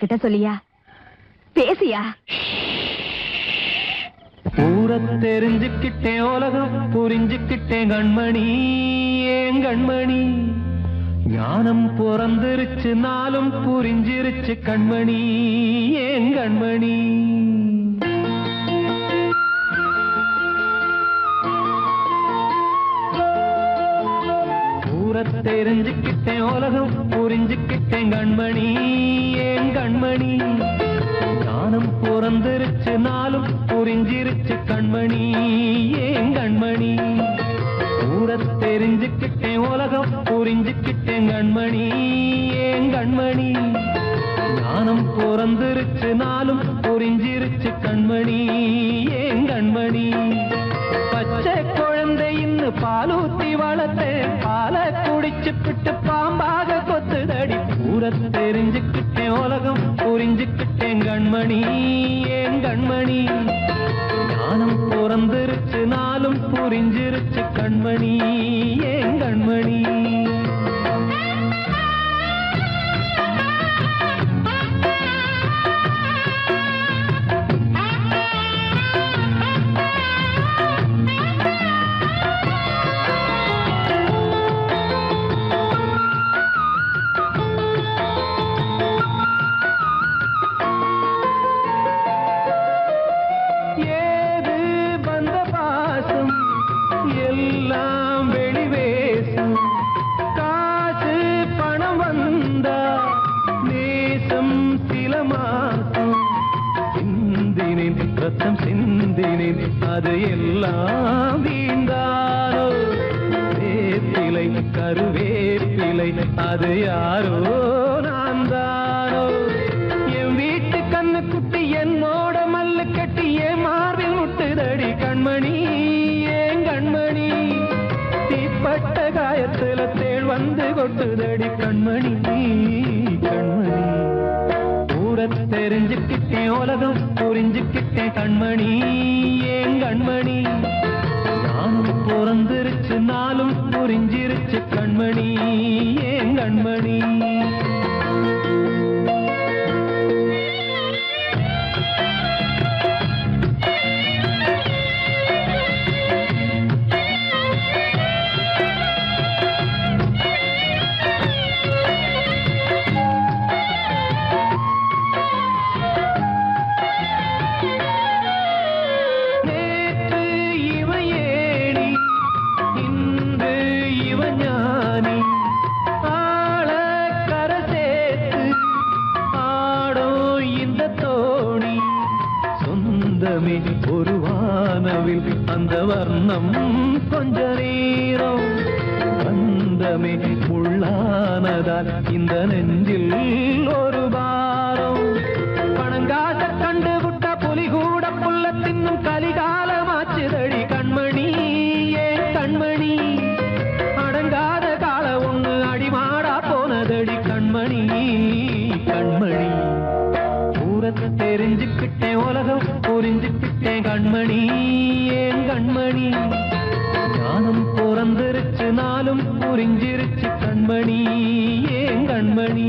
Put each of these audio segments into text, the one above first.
என்கிட்ட சொல்லியா? பேசியா? ஊரை தெரிஞ்சுக்கிட்டேன், உலகம் புரிஞ்சுக்கிட்டேன் கண்மணி, ஏன் கண்மணி. ஞானம் பிறந்திருச்சு, நாளும் புரிஞ்சிருச்சு கண்மணி, ஏன் கண்மணி. தெரிஞ்சுக்கிட்டேன், உலகம் புரிஞ்சுக்கிட்டேன் கண்மணி, ஏன் கண்மணி. ஞானம் பிறந்திருச்சு, நாளும் புரிஞ்சிருச்சு கண்மணி, ஏன் கண்மணி. ஊரை தெரிஞ்சுக்கிட்டேன், உலகம் புரிஞ்சுக்கிட்டேன் கண்மணி, ஏன் கண்மணி. ஞானம் பிறந்திருச்சு, நாளும் புரிஞ்சிருச்சு கண்மணி, ஏன் கண்மணி. பச்சை குழந்தை இன்னும் பாலூத்தி வளர்த்தேன், பாலை குடிச்சு பிட்டு பாம்பாக கொத்துதடி. ஊரை தெரிஞ்சுக்கிட்டேன், உலகம் புரிஞ்சுக்கிட்டேன் கண்மணி, ஏன் கண்மணி. ஞானம் பிறந்திருச்சு, நாளும் புரிஞ்சிருச்சு கண்மணி, ஏன் கண்மணி. அது எல்லாம் வீண்டானோ, வேப்பிலை கருவேப்பிலை அது யாரோ நான் தானோ. என் வீட்டு கண்ணு குட்டி என்னோட மல்லு கட்டி என் மார்பில் முட்டுதடி கண்மணி, ஏன் கண்மணி. தீப்பட்ட காயத்துல தேள் வந்து கொட்டுதடி கண்மணி, கண்மணி. ஊரை தெரிஞ்சுக்கிட்டேன், உலகம் புரிஞ்சுக்கிட்டேன் கண்மணி, ஏன் கண்மணி. ஞானம் பிறந்திருச்சு, நாளும் புரிஞ்சிருச்சு கண்மணி, ஏன் கண்மணி. ஒரு வானவில் அந்த வர்ணம் கொஞ்ச நேரம் பந்தமே உள்ளானதால் இந்த நெஞ்சில் ஒரு பாரம். பணங்காச கண்டு விட்ட புலி கூட புல்ல தின்னும் கலிகாலமாச்சுதடி கண்மணி, ஏன் கண்மணி. அடங்காத கால ஒண்ணு அடிமாடா போனதடி கண்மணி, கண்மணி. ஊரை தெரிஞ்சுக்கிட்டேன், உலகம் புரிஞ்சுக்கிட்டேன் கண்மணி, ஏன் கண்மணி. ஞானம் பிறந்திருச்சு, நாளும் புரிஞ்சிருச்சு கண்மணி, ஏன் கண்மணி.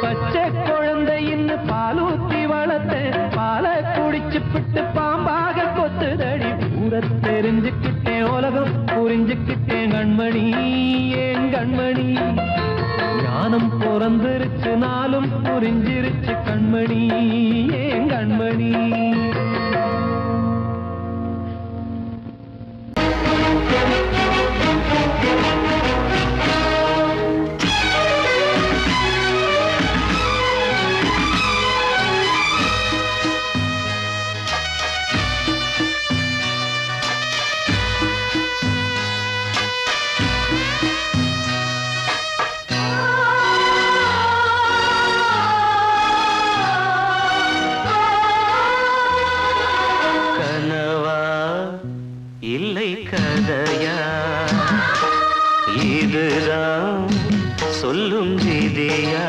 பச்சை குழந்தை இன்னும் பாலூத்தி வளர்த்தேன், பாலை குடிச்சு பிட்டு பாம்பாக கொத்துதடி. ஊரை தெரிஞ்சுக்கிட்டேன், உலகம் புரிஞ்சுக்கிட்டேன் கண்மணி, ஏன் கண்மணி. ஞானம் பிறந்திருச்சு, நாளும் புரிஞ்சிருச்சு கண்மணி, ஏன் கண்மணி. சொல்லும் விதியா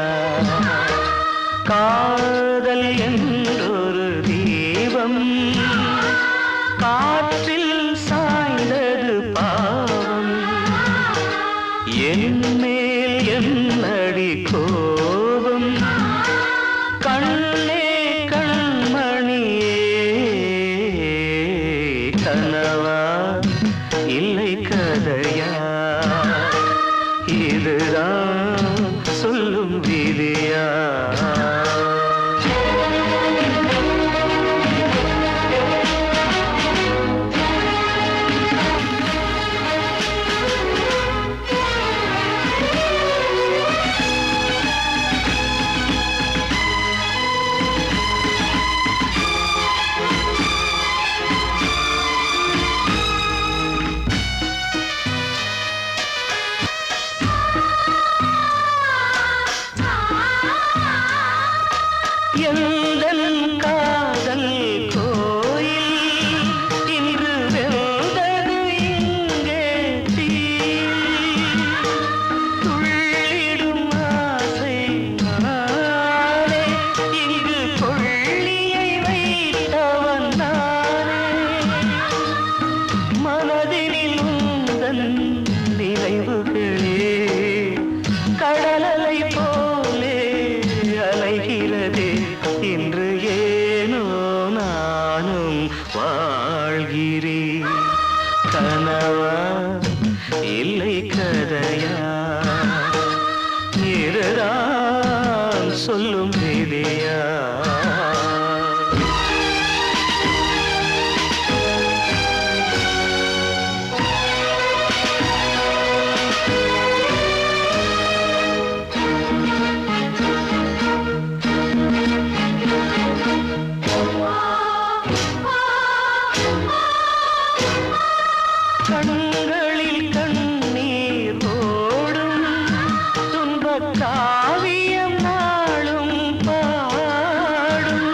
காதல் என்றொரு தீபம் காற்றில் சாய்ந்தது பாவம் என் மேல் என்னடி கோபம் இல்லை கதையா இதுதான் சொல்லும் விதியா சொல்லும் விதியா கண்களில் கண்ணீர் ஓடும் துன்பக் காவியம் நாளும் பாடும்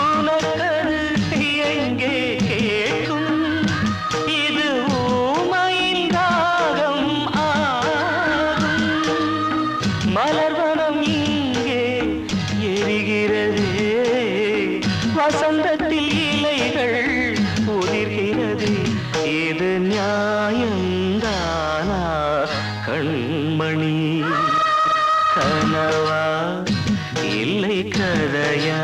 உனக்கது எங்கே கேட்கும் இது ஊமையின் தாகம் ஆகும் மலர்வனம் இங்கே எரிகிறதே வசந்தத்தில் இலைகள் உதிர்கிறது இது நியாயந்தானா கண்மணி கனவா இல்லை கதையா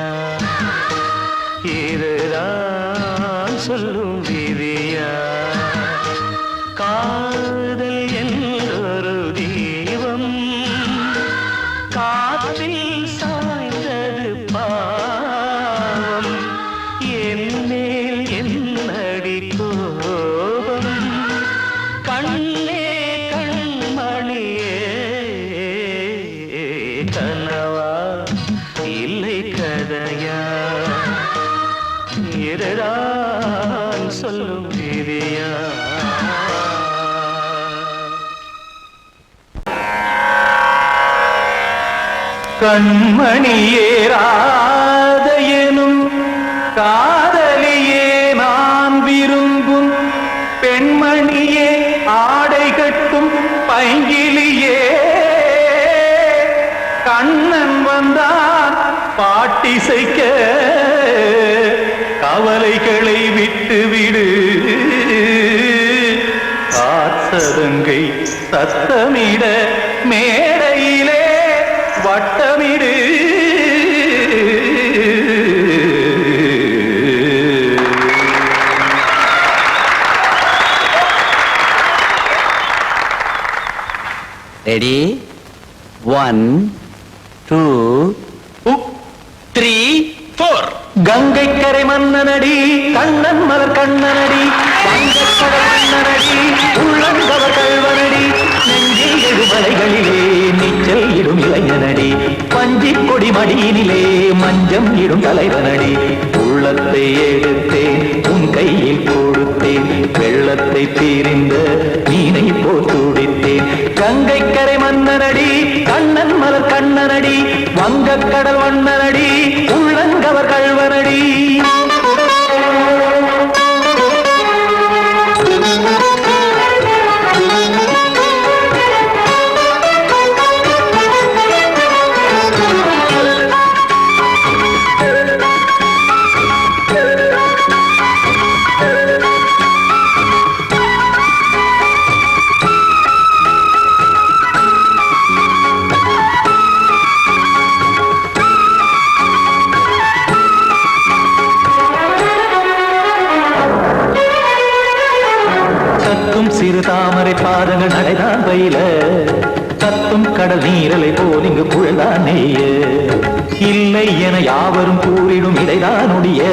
இதுதான் சொல்லும் விதியா காதல் என்றொரு தீபம் காற்றில் சாய்ந்தது பாவம் என் மேல் என்னடி கோபம் கண்ணே கண்மணியே கனவா இல்லை கதையா இதுதான் சொல்லும் விதியா கண்மணியேராத எனும் காதலியே நான் விரும்பும் பெண்மணியே ஆடை கட்டும் பைங்கிலியே கண்ணன் வந்தான் பாட்டிசைக்க கவலைகளை விட்டுவிடு காத்ததங்கை சத்தமிட மேடையிலே வட்டமிடு ரெடி 1 2 3 4 கங்கை கரை மன்னனடி கண்ணன் மலர் கண்ணனடி வங்கக்கடல் மன்னனடி உள்ளங்கவர் கல்வனடி நெஞ்சில் எழுமலைகளிலே நீச்சல் இடும் இளைஞனடி பஞ்சிக் கொடி மடியினிலே மஞ்சம் இடும் தலைவனடி உள்ளத்தை எடுத்தேன் உன் கையில் கொடுத்தேன் வெள்ளத்தை தீரிந்த மீனை போல் துடித்தேன் கங்கை கரை மன்னனடி கண்ணன் மலர் கண்ணனடி வங்கக்கடல் வண்ணனடி உள்ளங்கவர் கல்வனடி சிறு தாமரை பாதங்கள் நடைதான் பயில கத்தும் கடல் நீரலை போல் இங்கு புழல்தான் நெய்ய இல்லை என யாவரும் கூறிடும் இடைதான் உடைய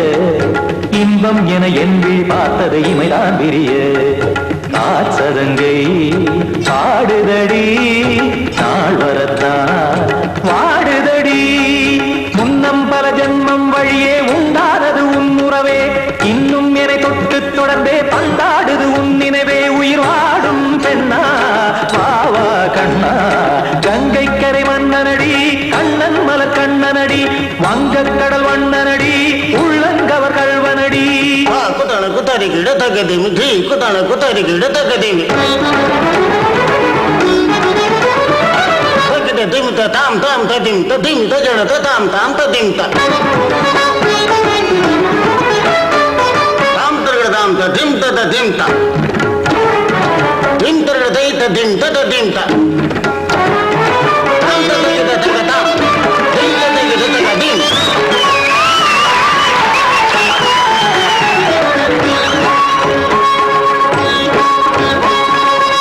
இன்பம் என என்பி பார்த்தது இமைதான் விரிய நாச்சதங்கை பாடுதடி நாள் வரத்தான் வாடுதடி முன்னம் பல ஜென்மம் வழியே உண்டானது உன் உறவே இன்னும் என்னை தொட்டு தொடர்ந்தே பந்தாடுது உன் நினைவே உயிர் வாடும் பெண்ணா வாவா கண்ணா கங்கை கரை மன்னனடி கண்ணன் மலர் கண்ணனடி வங்கக் கடல் வண்ணனடி உள்ளங்கவர் கல்வனடி குத்தான குத்தாரி கிட தகதிமி ஜி குத்தான குத்தாரி கிட தகதிமி தகத திமித தாம் தாம் ததிம் ததிம் தஜன தாம் தாம் ததிம் தாம் தரகட தாம் ததிம் ததிம் தாம் திம் தரகட தை ததிம் ததிம் தாம் தாம் தகத தகதாம் தை தகத தகதிம்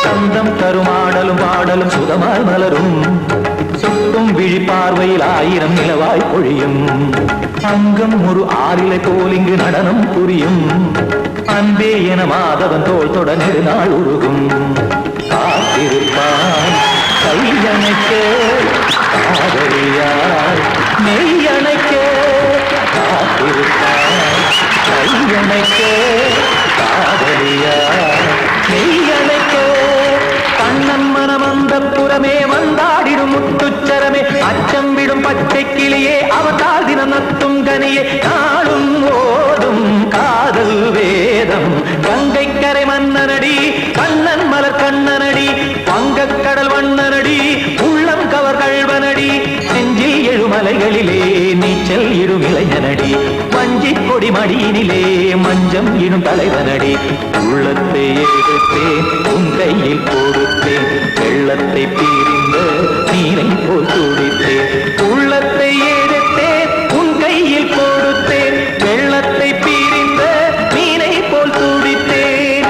சந்தம் தருமாடலும் பாடலும் சுதமாய் மலரும் சுட்டும் விழி பார்வையில் ஆயிரம் நிலவாய் பொழியும் அங்கம் ஒரு ஆறிலை போல் இங்கு நடனம் புரியும் அன்பே என மாதவன் தோள் தொட நெடுநாள் உருகும் காத்திருப்பான் கையணைக்க காதலியார் மெய்யணைக்க காத்திருப்பான் கையணைக்க காதலியார் மெய்யணைக்க கண்ணன் மனமந்த புறமே வந்தாடிடும் முத்துச்சரமே அச்சம் விடும் பச்சை கிளியே அவதால் தினம் நத்தும் கனியே நாளும் ஓதும் காதல் வேதம் கங்கை கரை மன்னனடி கண்ணன் மலர் கண்ணனடி வங்கக் கடல் வண்ணனடி உள்ளம் கவர் கல்வனடி நெஞ்சில் எழுமலைகளிலே நீச்சல் இடும் இளைஞனடி வஞ்சி கொடி மடியினிலே மஞ்சம் இடும் தலைவனடி உள்ளத்தை எடுத்தேன் உன் கையில் கொடுத்தேன் வெள்ளத்தை பிரிந்த நீரை போல் துடித்தேன் உள்ளத்தை எடுத்தேன் உன் கையில் கொடுத்தேன் வெள்ளத்தை பிரிந்த நீரை போல் துடித்தேன்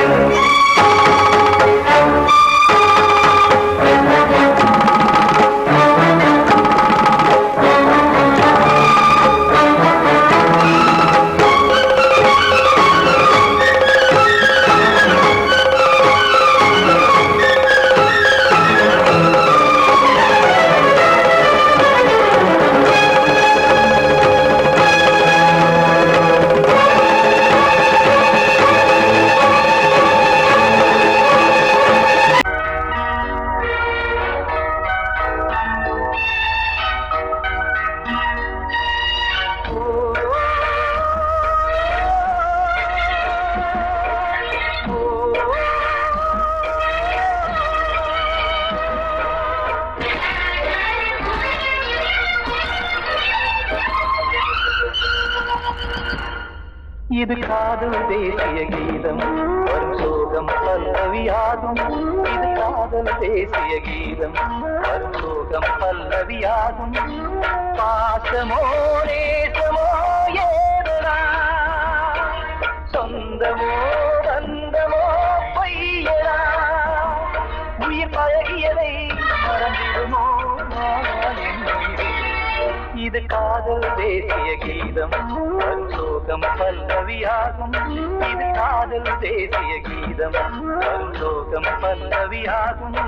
இது காதல் தேசிய கீதம் வரும் சோகம் பல்லவியாகும் இது காதல் தேசிய கீதம் வரும் சோகம் பல்லவியாகும் பாசமோ நேசமோ ஏதனா சொந்தமோ பந்தமோ பொய்யடா உயிர் பழகியதை மறந்திடுமோ இது காதல் தேசிய கீதம் வரும் சோகம் பல்லவியாகும் இது காதல் தேசிய கீதம் வரும் சோகம் பல்லவியாகும்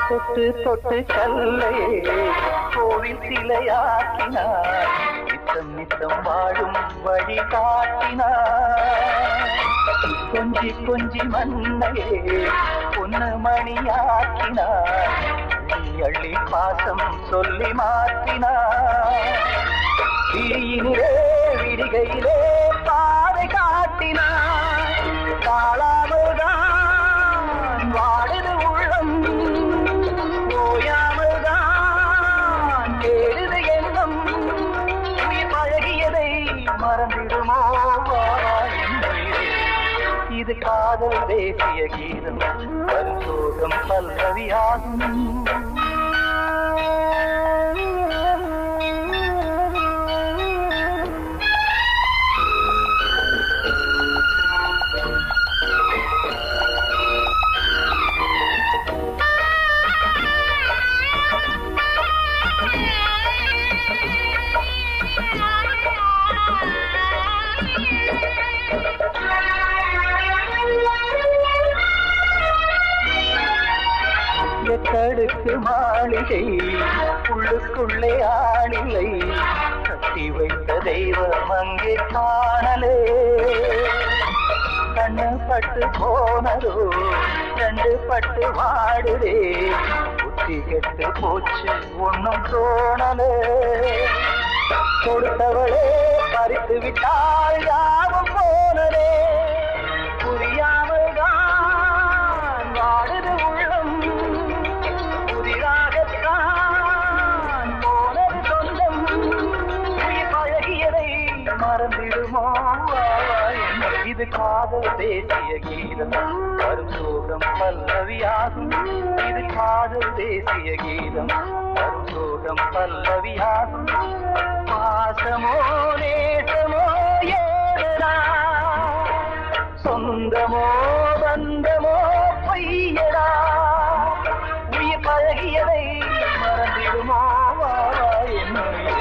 தொட்டு தொட்டு கல்லை கோவில் சிலையாக்கினார் நித்தம் நித்தம் வாழும் வழி காட்டினார் கொஞ்சி கொஞ்சி மண்ணையே பொன்னு மணியாக்கினார் அள்ளி பாசம் சொல்லி மாற்றினார் விழியினிலே விடிகையிலே பாதை காட்டினார் காளாமுதான் வாடுது உள்ளம் காதல் தேசிய கீதம் வரும் சோகம் பல்லவியாகும் எத்தடுக்கு மாளிகை உள்ளுக்குள்ளே ஆளிலை கட்டி வைத்த தெய்வம் அங்கே காணலே கண்ணு பட்டு போனதோ ரெண்டு பட்டு வாடுதே புத்தி கெட்டு போச்சு ஒன்னும் தோணலே கொடுத்தவளே பறித்து விட்டால் யாவும் போனதே புரியாமல் தான் வாடுது உள்ளம் புதிராகத்தான் போனது சொந்தம் உயிர் பழகியதை மறந்திடுமோ இது காதல் தேசிய கீதம் வரும் சோகம் பல்லவியாகும் இது காதல் தேசிய கீதம் வரும் சோகம் பல்லவியாகும் பாசமோ நேசமோ ஏதனா சொந்தமோ பந்தமோ பொய்யடா உயிர் பழகியதை மறந்திடுமோ என்னுடைய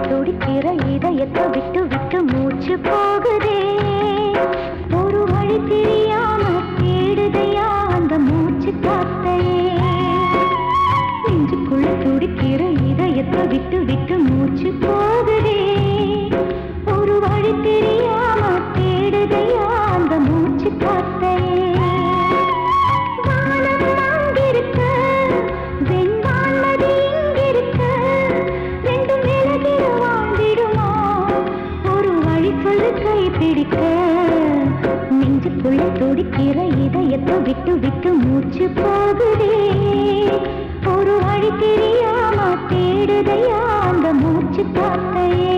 துடிக்கிற இதயத்தை விட்டு விட்டு மூச்சு போகுதே ஒரு வழி தெரியாம தேடுதையா அந்த மூச்சு காத்தையே நெஞ்சுக்குள்ள துடிக்கிற இதயத்தை விட்டு விட்டு மூச்சு போகுதே ஒரு வழி தெரியாம தேடுதையா அந்த மூச்சு காத்தையே நெஞ்சுக்குள்ள துடிக்கிற இதயத்தை விட்டு விட்டு மூச்சு போகுதே ஒரு வழி தெரியாம தேடுதையா அந்த மூச்சு காத்தையே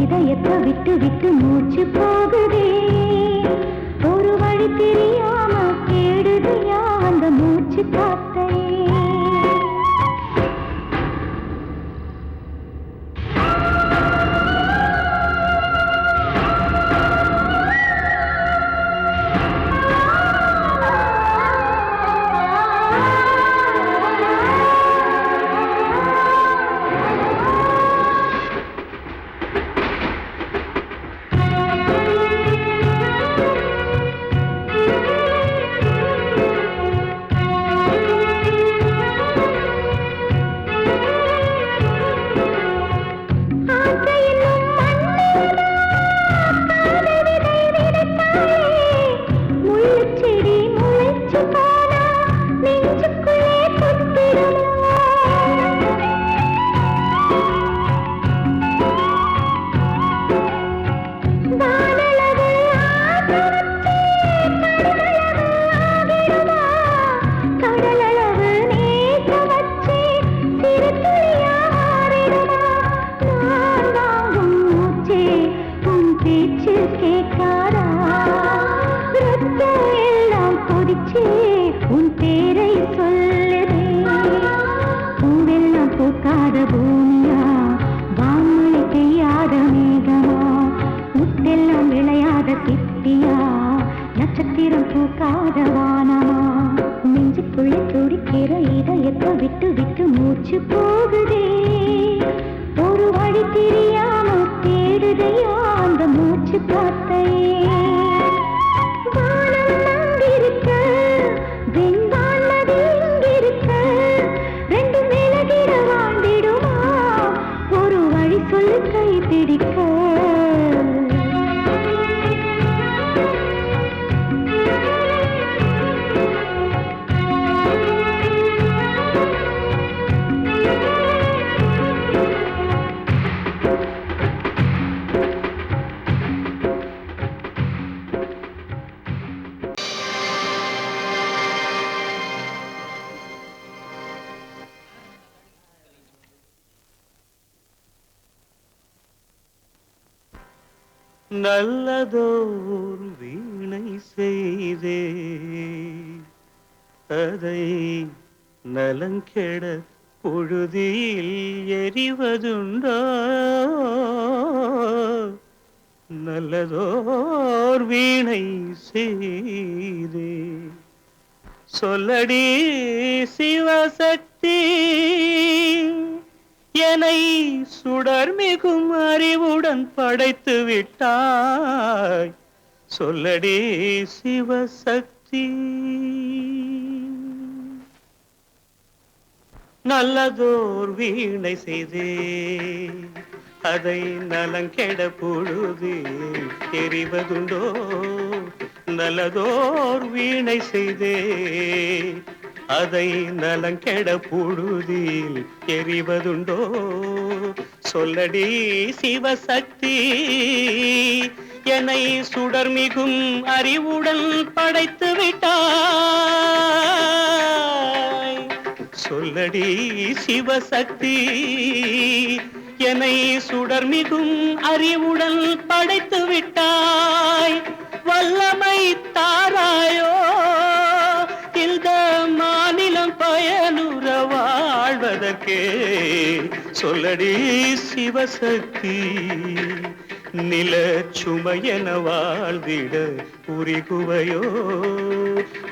இதயத்தை விட்டு விட்டு மூச்சு போகுதே ஒரு வழி தெரியாம தேடுதையா அந்த மூச்சு காத்தையே சிப்பியா நட்சத்திரம் பூக்காத வானமா நெஞ்சுக்குள்ள துடிக்கிற இதயத்தை விட்டு விட்டு மூச்சு போகுதே ஒரு வழி தெரியாம தேடுதையா அந்த மூச்சு காத்தையே வானம் அங்கிருக்க வெண்பான் நதி இங்கிருக்க ரெண்டு மேலகிட வாழ்ந்திடுமா ஒரு வழி சொல்லு கை பிடிக்க நல்லதோர் வீணை செய்தே அதை நலங்கெட பொழுதில் எறிவதுண்டோ நல்லதோர் வீணை செய்தே சொல்லடி சிவசக்தி என்னை சுடர் மிகும் அறிவுடன் படைத்து விட்டாய் சொல்லடி சிவசக்தி நல்லதோர் வீணை செய்தே அதை நலங்கெட பொழுது எறிவதுண்டோ நல்லதோர் வீணை செய்தே அதை நலங்கெட பொழுதில் எறிவதுண்டோ சொல்லடி சிவசக்தி என்னை சுடர் மிகும் அறிவுடன் படைத்து விட்டாய் சொல்லடி சிவசக்தி என்னை சுடர் மிகும் அறிவுடன் படைத்து விட்டாய் வல்லமை தாராயோ இந்த மாநிலம் பயனுற வாழ்வதற்கே சொல்லடி சிவசக்தி நில சுமையென வாழ்ந்திட புரிகுவையோ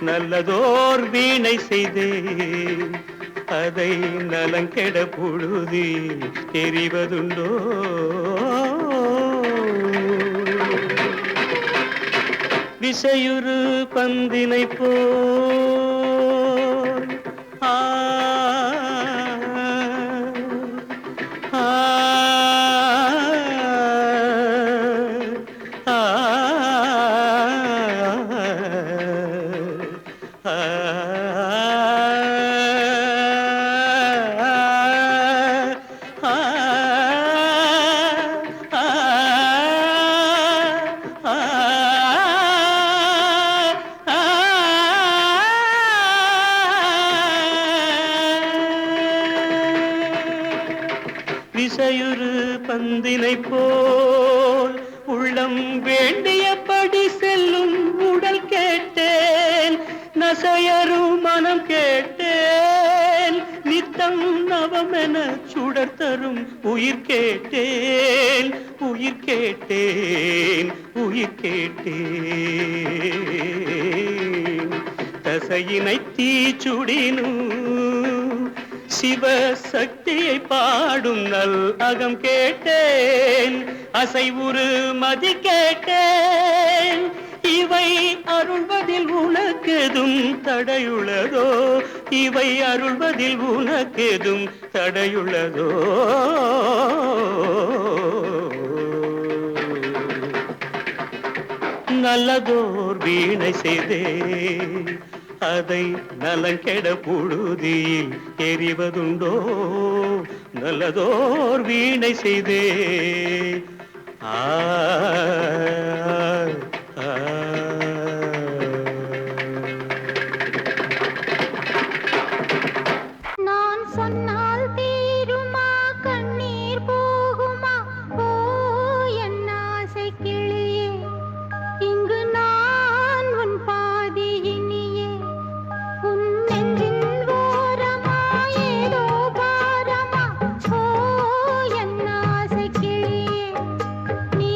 நல்லதோர் வீணை செய்தே அதை நலங்கெட பொழுதில் தெரிவதுண்டோ விசையுறு பந்தினை போல் ஆ ஆ விசையுறு பந்தினை போல் உள்ளம் வேண்டியபடி செல்லும் உடல் கேட்டேன் நசையரும் மனம் கேட்டேன் நித்தம் நவமென சுடர் தரும் உயிர் கேட்டேன் உயிர் கேட்டேன் உயிர் கேட்டேன் தசையினை தீச்சுடினும் சிவசக்தியை பாடும் நல் அகம் கேட்டேன் அசைவுறு மதி கேட்டேன் இவை அருள்வதில் உனக்கெதும் தடையுள்ளதோ இவை அருள்வதில் உனக்கெதும் தடையுள்ளதோ நல்லதோர் வீணை செய்தே அதை நலங்கெட பொழுதில் எறிவதுண்டோ நல்லதோர் வீணை செய்தே ஆ நான் சொன்னால் தீருமா கண்ணீர் போகுமா ஓ என் ஆசை கிளியே இங்கு நான் உன் பாதி இனியே உன் நெஞ்சின் ஓரமா ஏதோ பாரமா ஓ என் ஆசை கிளியே நீ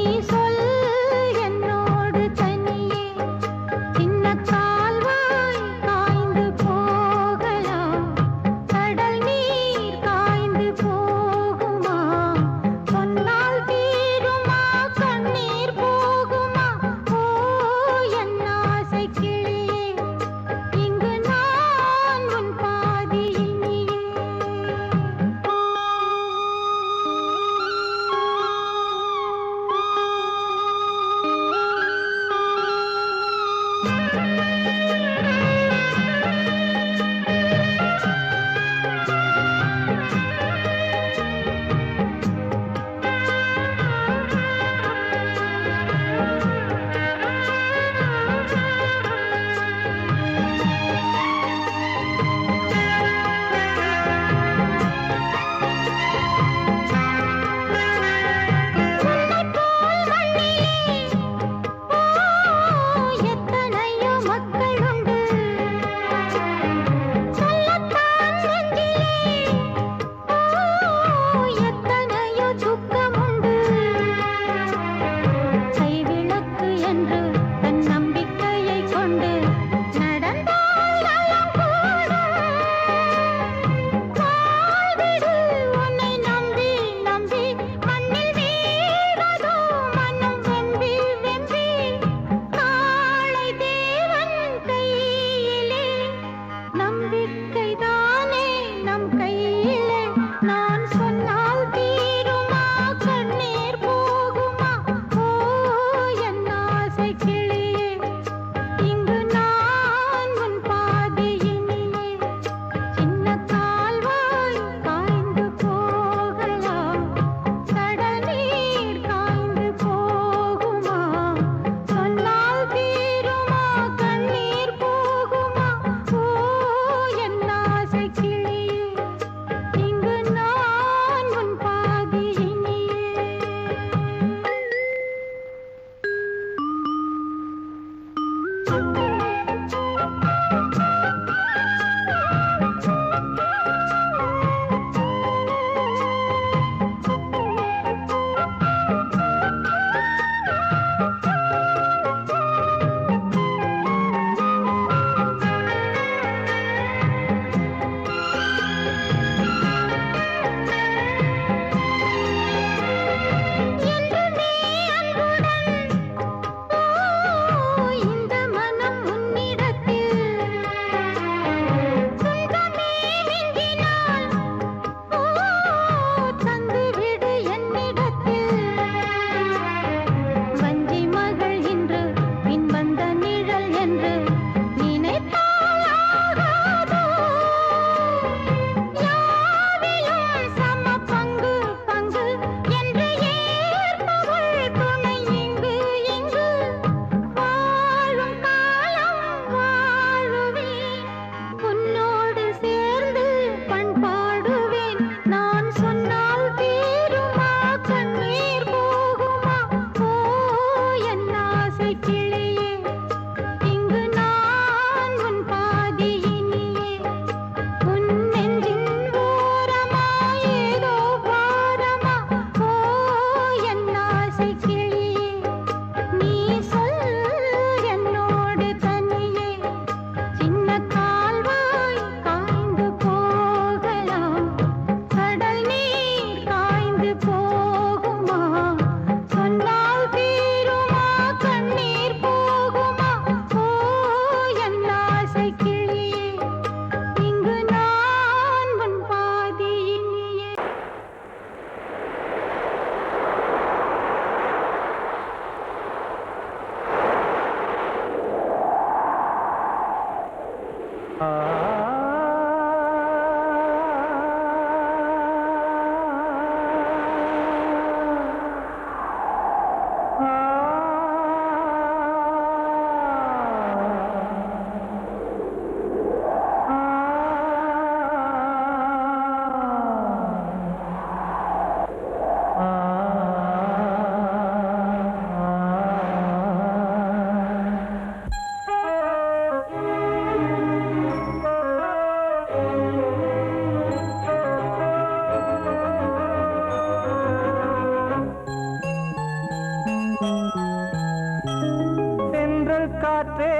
காற்றே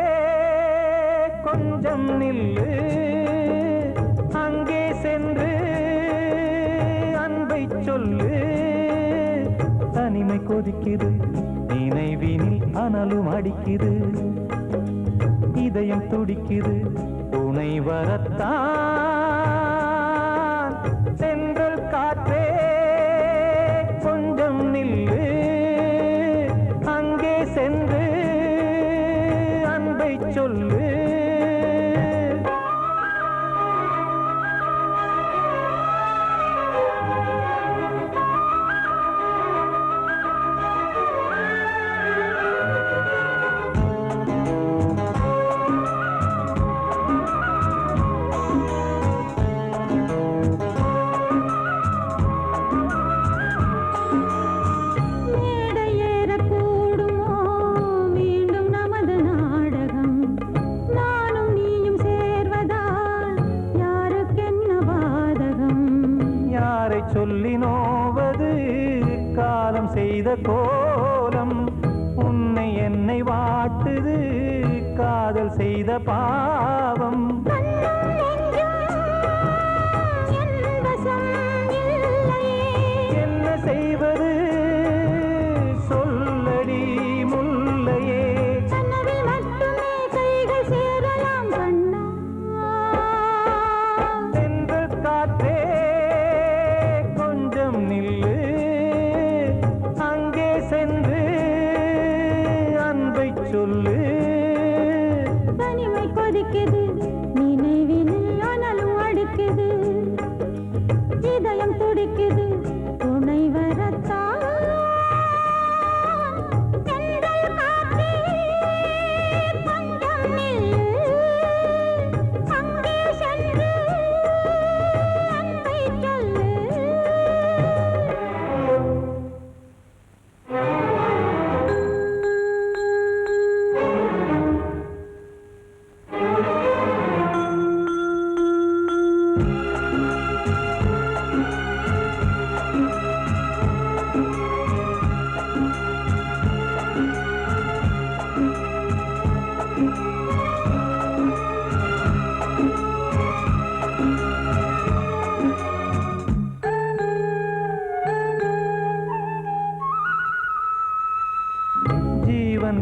கொஞ்சம் நில்லு, அங்கே சென்று அன்பை சொல்லு. தனிமை கொதிக்குது, நினைவினில் அனலும் அடிக்குது, இதயம் துடிக்குது, துணை வரத்தான். சென்றல் காற்றே கொஞ்சம் நில்லு, அங்கே சென்று சொல்லு. சொல்லி நோவது காலம் செய்த கோலம், உன்னை என்னை வாட்டுது காதல் செய்த பாவம். என்ன செய்வது சொல்லடி முல்லையே, சென்ற காற்றே நில்லு, அங்கே சென்று அன்பை சொல்லு. தனிமை கொதிக்குது, நினைவினில் அனலும் அடிக்குது, இதயம் துடிக்குது, துணை வரத்தான்.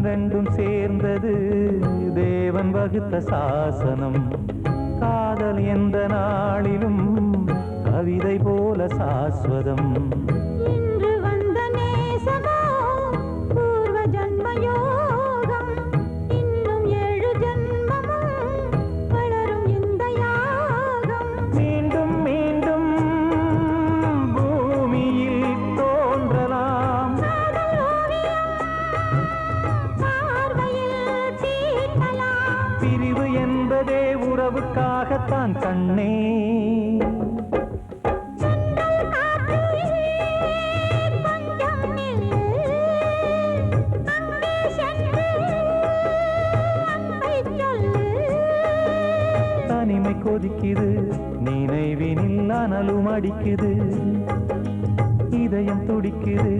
ரெண்டும் சேர்ந்தது தேவன் வகுத்த சாசனம். காதல் எந்த நாளிலும் கவிதை போல சாஸ்வதம். இன்று வந்த நேசமோ பூர்வ ஜன்ம யோகம், இன்னும் 7 ஜன்மமும் வளரும் இந்த யாகம். மீண்டும் மீண்டும் பூமியில் தோன்றலாம், பிரிவு என்பதே உறவுக்காகத்தான் கண்ணே. தனிமை கொதிக்குது, நினைவினில் அனலும் அடிக்குது, இதயம் துடிக்குது,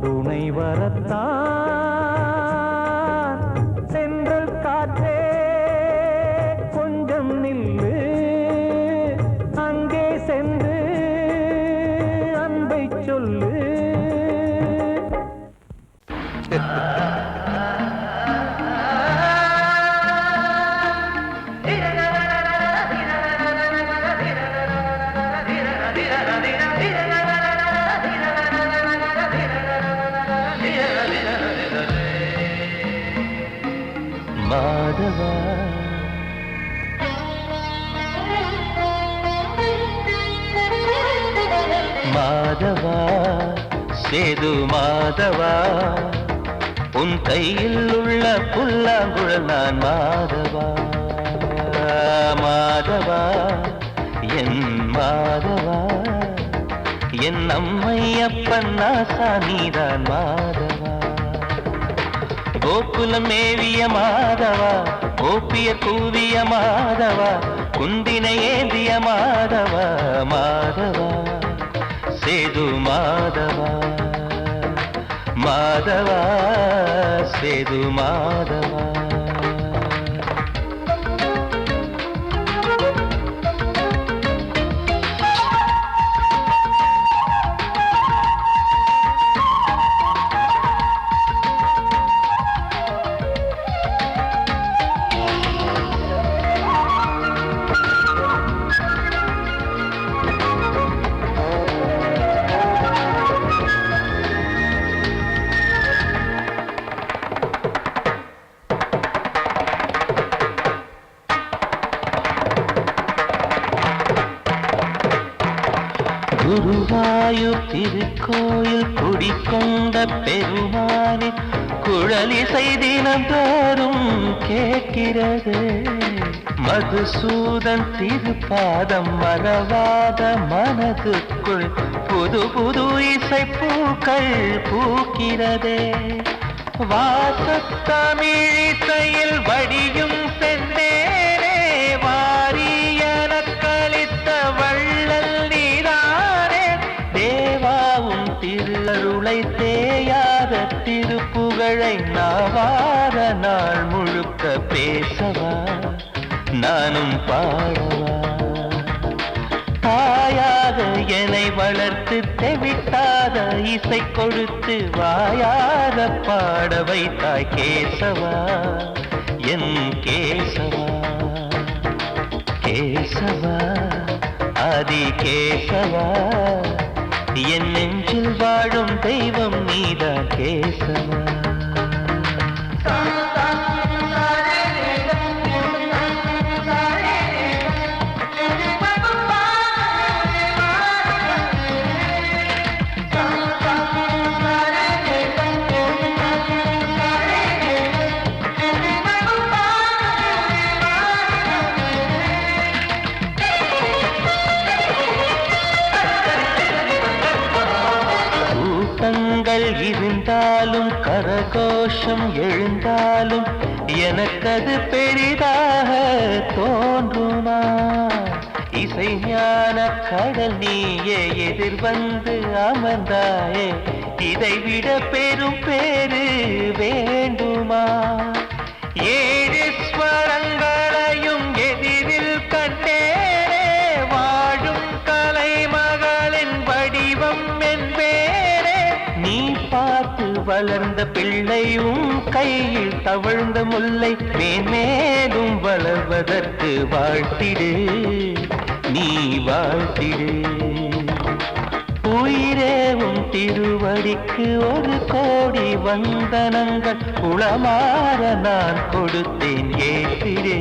துணை வரத்தான். சென்றல் காற்றே கொஞ்சம் நில்லு, அங்கே சென்று அன்பை சொல்லு. மாதவா மாதவா சேது மாதவா, உன் கையில் உள்ள புல்லாங்குழல் நான் மாதவா மாதவா என் மாதவா என் அம்மையப்பன் நாசா நீதான் மாதவா கோகுலம் மேவிய மாதவா கோப்பிய கூவிய மாதவா குந்தினை ஏந்திய மாதவா மாதவா சேது மாதவா மாதவா சேது மாதவா குருவாயூர் திருக்கோயில் குடிக்கொண்ட பெருமானி குழலிசை தினந்தோறும் கேட்கிறது மதுசூதன் திருப்பாதம் மறவாத மனதுக்குள் புது புது இசை பூக்கள் பூக்கிறதே வாசத்தமிழிசையில் வடியும் செந்தேனே வாரியன கழித்த வள்ளல் நீதானே தேவாவும் திருஅருளை தேயாத திருப்புகழை நாவார நாள் முழுக்க பேசவா நானும் பாடவா தாயாக என்னை வளர்த்து தெவிட்டாத இசை கொடுத்து வாயாத பாட வைத்தாய் கேசவா என் கேசவா கேசவா ஆதி கேசவா என் நெஞ்சில் வாழும் தெய்வம் நீதான் கேசவா இருந்தாலும் கரகோஷம் எழுந்தாலும் எனக்கது பெரிதாக தோன்றுமா இசை ஞான கடல் நீயே எதிர்வந்து அமர்ந்தாயே இதைவிட பெரும் பேரு வேண்டுமா ஏழு ஸ்வரங்களையும் எதிரில் கண்டேனே வாழும் கலைமகளின் வடிவம் என்பேனே நீ பார்த்து வளர்ந்த பிள்ளையும் கையில் தவழ்ந்த முல்லை மேன்மேலும் வளர்வதற்கு வாழ்த்திடு நீ வாழ்த்திடு உயிரேவும் திருவடிக்கு ஒரு கோடி வந்தனங்கள் உளமாற நான் கொடுத்தேன் ஏற்றிடு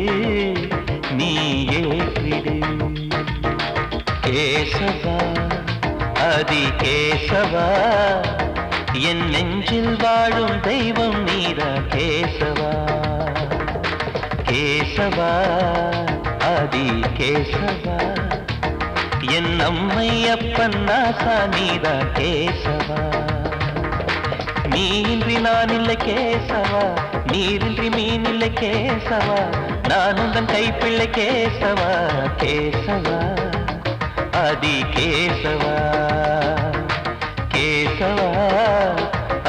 நீ ஏற்றிடு கேசவா அதி கேசவா என் நெஞ்சில் வாழும் தெய்வம் நீரா கேசவா கேசவா அதி கேசவா என் அம்மையப்பன் நாசா நீரா கேசவா நீன்றி நான் இல்லை கேசவா நீரின்றி மீன் இல்லை கேசவா நான் உந்தன் கைப்பிள்ளை கேசவா கேசவா ஆதி கேசவா கேசவா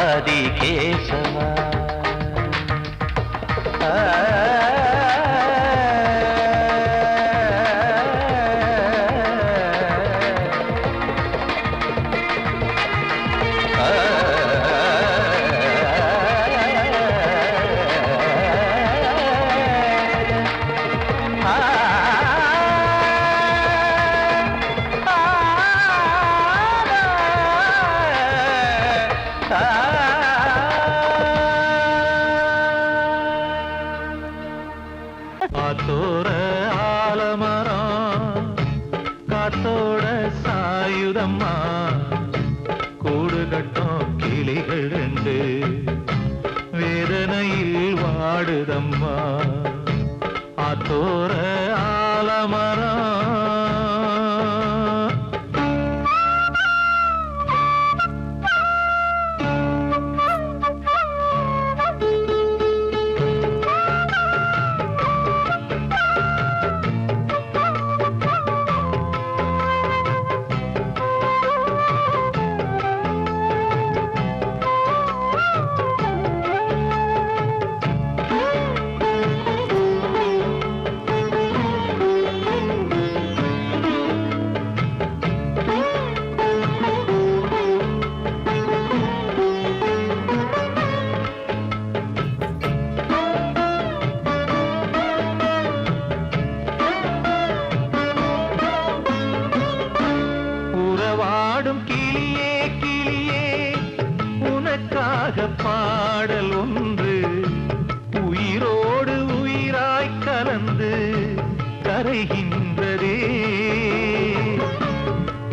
ஆதி கேசவா வேதனையில் வாடுதம்மா ஆத்தோர ஆலமரம். உறவாடும் கிளியே கிளியே உனக்காக பாடல் ஒன்று உயிரோடு உயிராய் கலந்து கரைகின்றதே.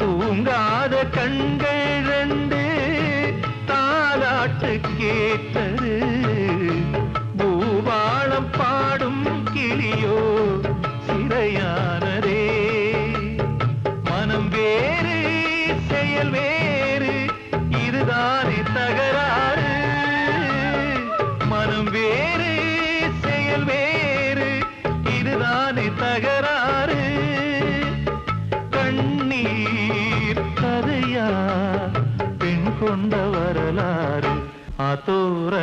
தூங்காத கண்கள் ரெண்டு தாலாட்டு கேட்டது. பூபாளம் பாடும் கிளியோ சிறையானதே. மனம் வேறு செயல் வேறு இதுதானே தகராறு. மனம் வேறு செயல் வேறு இதுதானே தகராறு. கண்ணீர் கதையா பெண் கொண்ட வரலாறு. ஆத்தோர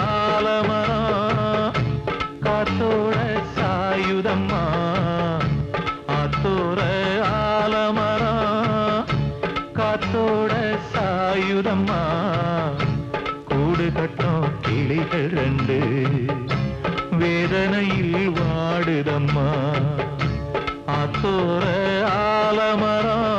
ஆலமரம் காத்தோட சாயுதம்மா. ஆத்தோர ஆலமரம் காத்தோட சாயுதம்மா. கூடு கட்டும் கிளிகள் ரெண்டு வேதனையில் வாடுதம்மா ஆத்தோர ஆலமரம்.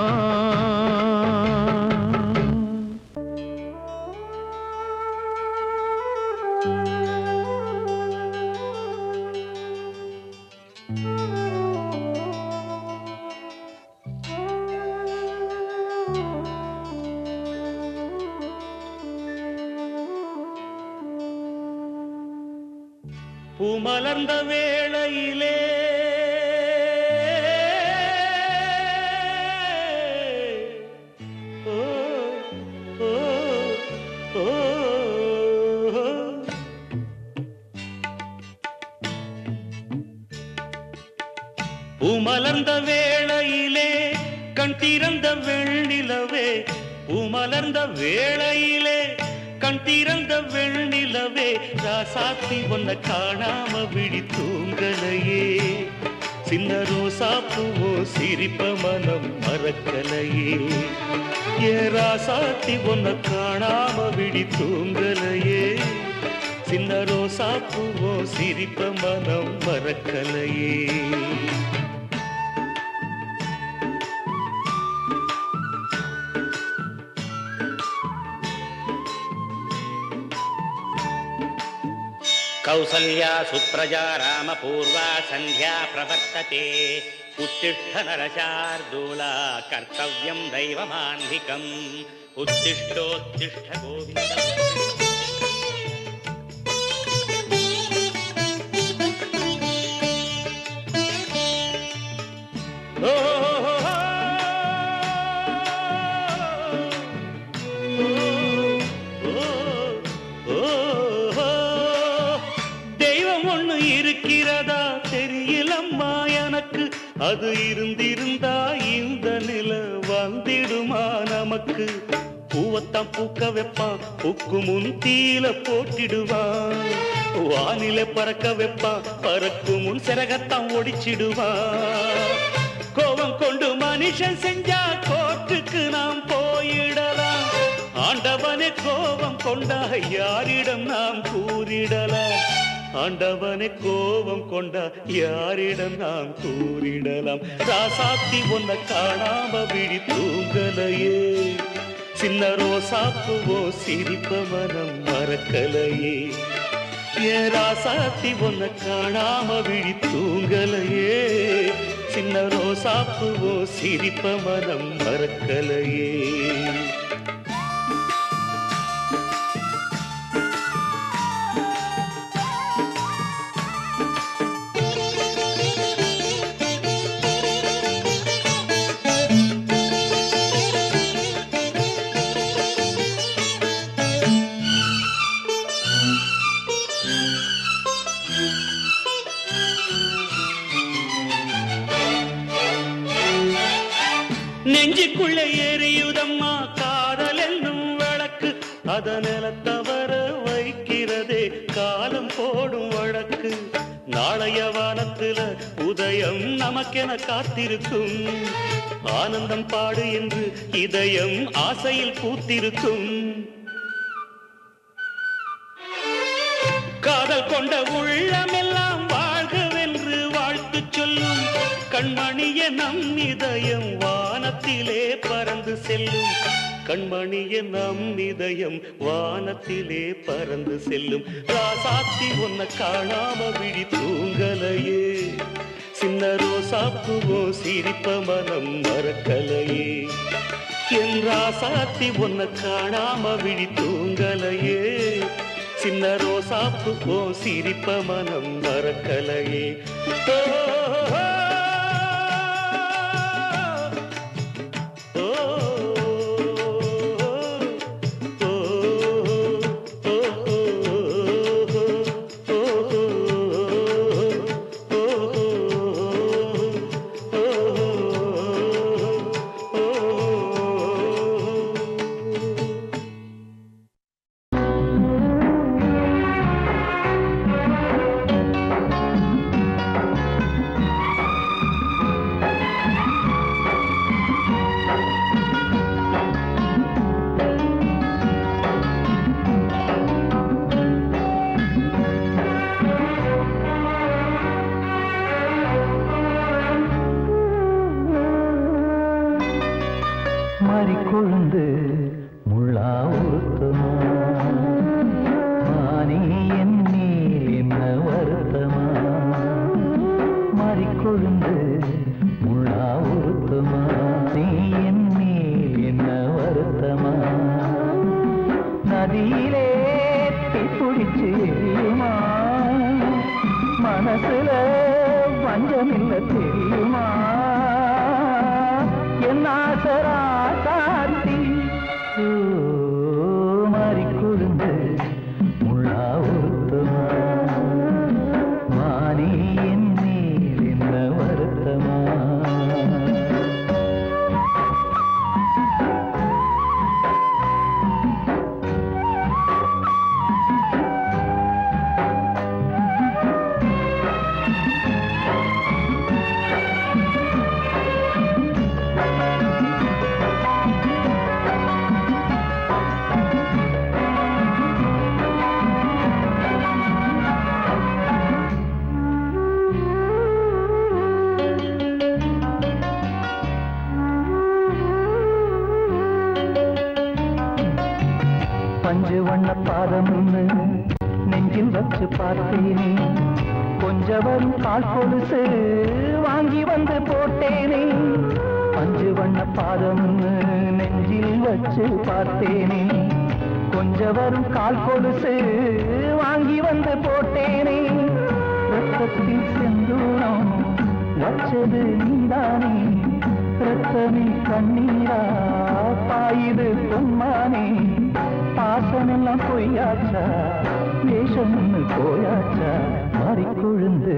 பூமலர்ந்த வேளையிலே ஓ ஓ ஓ பூமலர்ந்த வேளையிலே கண் திறந்த வெண்ணிலவே. பூமலர்ந்த வேளையிலே கண் திறந்த வெண்ணிலவே. ராசாத்தி ஒன்ன காணாம விழி தூங்கலையே. சின்ன ரோசா பூவோ சிரிப்ப மனம் மறக்கலையே. ஏ ராசாத்தி ஒன்ன காணாம விழி தூங்கலையே. சின்ன ரோசா பூவோ சிரிப்ப மனம் மறக்கலையே. कौसल्या सुप्रजा रामपूर्वा सन्ध्या प्रवर्तते. उत्तिष्ठ नरशार्दूला कर्तव्यं दैवमान्धिकम्. उत्तिष्ठोत्तिष्ठ गोविन्द. இருக்கிறதா தெரியலம்மா எனக்கு. அது இருந்திருந்தா இந்த நில வந்திடுமா நமக்கு. பூவத்தான் பூக்க வைப்பான் பூக்கு முன் தீல போட்டிடுவான். வானில பறக்க வைப்பான் பறக்கு முன் சிறகத்தான் ஒடிச்சிடுவான். கோபம் கொண்டு மனுஷன் செஞ்சா கோட்டுக்கு நாம் போயிடலாம். ஆண்டவனே கோபம் கொண்டா யாரிடம் நாம் கூறிடலாம். ஆண்டவனை கோபம் கொண்டா யாரிடம் நாம் கூறிடலாம். ராசாத்தி ஒன்ன காணாம விழி தூங்கலையே. சின்ன ரோசாப்புவோ சிரிப்ப மனம் மறக்கலையே. ஏ ராசாத்தி ஒன்ன காணாம விழி தூங்கலையே. சின்ன ரோசாப்புவோ சிரிப்ப மனம் மறக்கலையே. நெஞ்சுக்குள்ளே எரியுதம்மா காதல் என்னும் விளக்கு அத நிலத்தவர வைக்கிறதே காலம் போடும் வழக்கு நாளைய வானத்துல உதயம் நமக்கென காத்திருக்கும் ஆனந்தம் பாடு என்று இதயம் ஆசையில் பூத்திருக்கும் காதல் கொண்ட உள்ளமெல்லாம் வாழ்கவென்று வாழ்த்து சொல்லும் கண்மணிய நம் இதயம் வானத்திலே பறந்து செல்லும் கண்மணிய நம் இதயம் வானத்திலே பறந்து செல்லும் ராசாத்தி உன்னை காணாம விழி தூங்கலையே சின்ன ரோசாப்புவோ சிரிப்ப மனம் மறக்கலையே என் ராசாத்தி உன்னை காணாம விழி தூங்கலையே சின்ன ரோசாப்புவோ சிரிப்ப மனம் மறக்கலையே கொழுந்து முள்ளா ஊத்துமா மானே என் மேல் என்ன வருத்தமா மாறிக்கொழுந்து முள்ளா ஊத்துமா நீ என் மேல் என்ன வருத்தமா நதியிலே பிடிச்சு எரியுமா மனசுல வஞ்சமில்ல தெரியுமா என் ஆசரா காட்டி மாறிக்கொழுந்து முள்ளா ஊத்துமா மானே என் மேல் என்ன வருத்தமா பஞ்சு வண்ண பாதம் நெஞ்சில் வச்சு பார்த்தேனே கொஞ்சம் வரும் கால் கொலுசு வாங்கி வந்து போட்டேனே பஞ்சு வண்ண பாதம் நெஞ்சில் வச்சு பார்த்தேனே கொஞ்சம் வரும் கால் கொலுசு வாங்கி வந்து போட்டேனே ரத்தத்தில் செந்தூரம் வச்சது நீதானே ரத்தமே கண்ணீரா பாயுது பொன்மானே பாசமெல்லாம் பொய்யாச்சா வேஷம் போயாச்சா மாறிக்கொழுந்து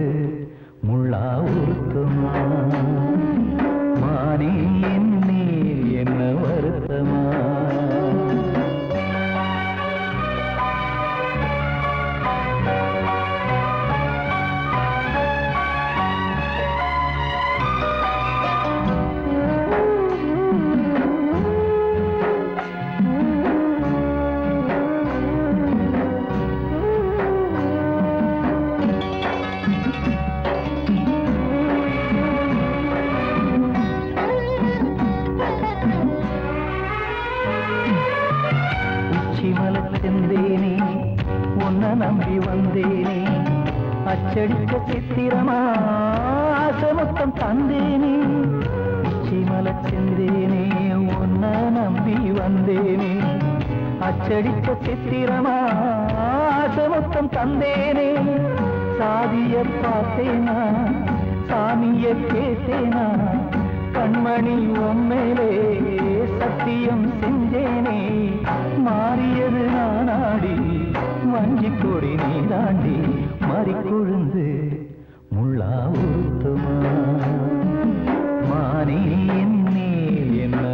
முள்ளா ஊத்துமா மானே என் மேல் என்ன வருத்தமா செந்தேனே உன்னை நம்பி வந்தேனே அச்சடிக்க சித்திரமா ஆசமுத்தம் தந்தேனே உச்சிமல செந்தேனே உன்னை நம்பி வந்தேனே அச்சடிக்க சித்திரமா ஆசமுத்தம் தந்தேனே சாதிய பார்த்தேனா சாமிய கேட்டேனா கண்மணி உம்மேலே சத்தியம் செஞ்சேனே மாறியது நானாடி வஞ்சி கொடி நீ தாண்டி மாறிக்கொழுந்து முள்ளா ஊத்துமா மானே என் மேல் என்ன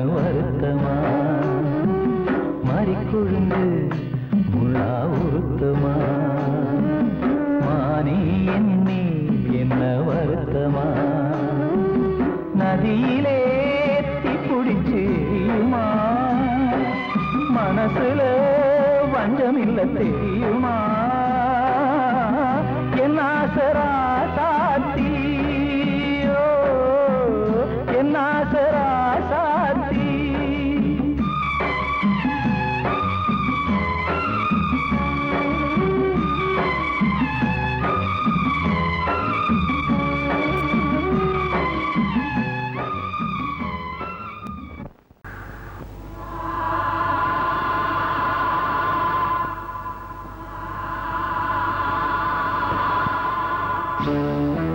தெரியுமா என் ஆசரா சாத்தி என் ஆசரா சாத்தி Thank you.